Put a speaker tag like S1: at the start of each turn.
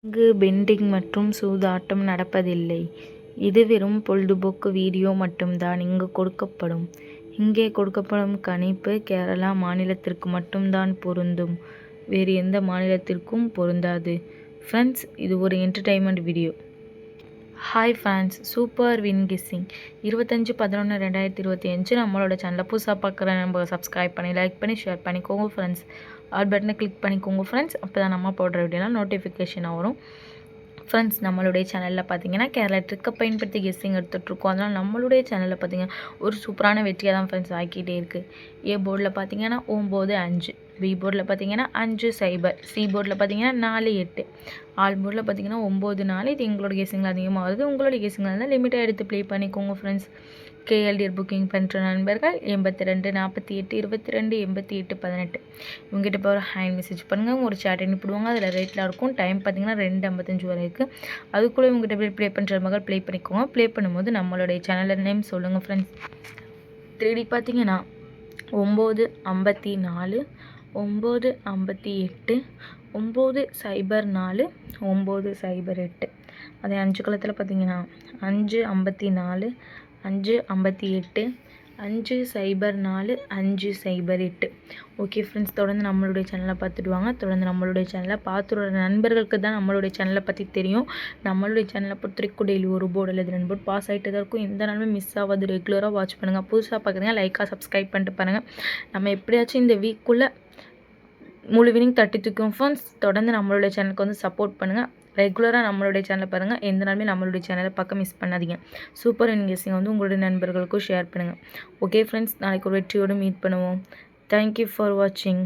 S1: இங்கு பெண்டிங் மற்றும் சூதாட்டம் நடப்பதில்லை. இது வெறும் பொழுதுபோக்கு வீடியோ மட்டும்தான் இங்கே கொடுக்கப்படும் கணிப்பு கேரளா மாநிலத்திற்கு மட்டும்தான் பொருந்தும். வேறு எந்த மாநிலத்திற்கும் பொருந்தாது. ஃப்ரெண்ட்ஸ், இது ஒரு entertainment video. Hi friends, super win guessing 25/11/2025 நம்மளோட சேனலை புதுசாக பார்க்குற நம்ம சப்ஸ்கிரைப் பண்ணி லைக் பண்ணி ஷேர் பண்ணிக்கோங்க ஃப்ரெண்ட்ஸ். ஆல் பட்டனை கிளிக் பண்ணிக்கோங்க ஃப்ரெண்ட்ஸ். அப்போ தான் நம்ம போடுற வீடியோலாம் நோட்டிஃபிகேஷனாக வரும். ஃப்ரெண்ட்ஸ், நம்மளுடைய சேனலில் பார்த்தீங்கன்னா கேரளா ட்ரிக்கை பயன்படுத்தி கெஸ்ஸிங் எடுத்துகிட்ருக்கோம். அதனால் நம்மளுடைய சேனலில் பார்த்தீங்கன்னா ஒரு சூப்பரான வெற்றியாக தான் ஃப்ரெண்ட்ஸ் ஆக்கிட்டே இருக்குது. ஏ போர்டில் பார்த்தீங்கன்னா 9-5, பி போர்டில் பார்த்தீங்கன்னா 5-0, சி போர்டில் பார்த்தீங்கன்னா 4-8, ஆல் போர்டில் பார்த்தீங்கன்னா 9-4. இது எங்களோட கெஸ்ஸிங்கில் அதிகமாக வருது. உங்களோட கெஸ்ஸிங்கில் இருந்தால் லிமிட்டாக எடுத்து ப்ளே பண்ணிக்கோங்க ஃப்ரெண்ட்ஸ். கேஎல்டிஆர் புக்கிங் பண்ணுற நண்பர்கள் 82 48 22 88 18 இவங்ககிட்ட போய் ஒரு ஹேண்ட் மெசேஜ் பண்ணுங்கள். ஒரு சேட் அனுப்பிடுவாங்க. அதில் ரேட்லாம் இருக்கும். டைம் பார்த்தீங்கன்னா 2:55 வரை இருக்குது. அதுக்குள்ளே இவங்ககிட்ட போய் ப்ளே பண்ணுற மகள் ப்ளே பண்ணிக்கோங்க. ப்ளே பண்ணும்போது நம்மளுடைய சேனலில் நேம் சொல்லுங்கள் ஃப்ரெண்ட்ஸ். 3D பார்த்தீங்கன்னா 954 958 904 908. அதே 5 களத்தில் பார்த்தீங்கன்னா 554 558 504 508. ஓகே ஃப்ரெண்ட்ஸ், தொடர்ந்து நம்மளுடைய சேனலை பார்த்துட்டு வாங்க. தொடர்ந்து நம்மளுடைய சேனலை பார்த்துற நண்பர்களுக்கு தான் நம்மளுடைய சேனலை பற்றி தெரியும். நம்மளுடைய சேனலை பொறுத்த வரைக்கும் டெய்லி ஒரு போர்டு அல்லது 2 போர்டு பாஸ் ஆகிட்டு தான் இருக்கும். எந்த நாளுமே மிஸ் ஆகாது. ரெகுலராக வாட்ச் பண்ணுங்கள். புதுசாக பார்க்குறீங்க லைக்காக சப்ஸ்கிரைப் பண்ணிட்டு பாருங்கள். நம்ம எப்படியாச்சும் இந்த வீக்குள்ளே முழு வினிங் தட்டி தூக்கும் ஃப்ரெண்ட்ஸ். தொடர்ந்து நம்மளுடைய சேனலுக்கு வந்து சப்போர்ட் பண்ணுங்கள். ரெகுலராக நம்மளுடைய சேனலை பாருங்கள். எந்த நாளுமே நம்மளுடைய சேனலை பார்க்க மிஸ் பண்ணாதீங்க. சூப்பர் வின் கெஸ்ஸிங் வந்து உங்களுடைய நண்பர்களுக்கும் ஷேர் பண்ணுங்கள். ஓகே ஃப்ரெண்ட்ஸ், நாளைக்கு ஒரு வெற்றியோடு மீட் பண்ணுவோம். தேங்க்யூ ஃபார் வாட்சிங்.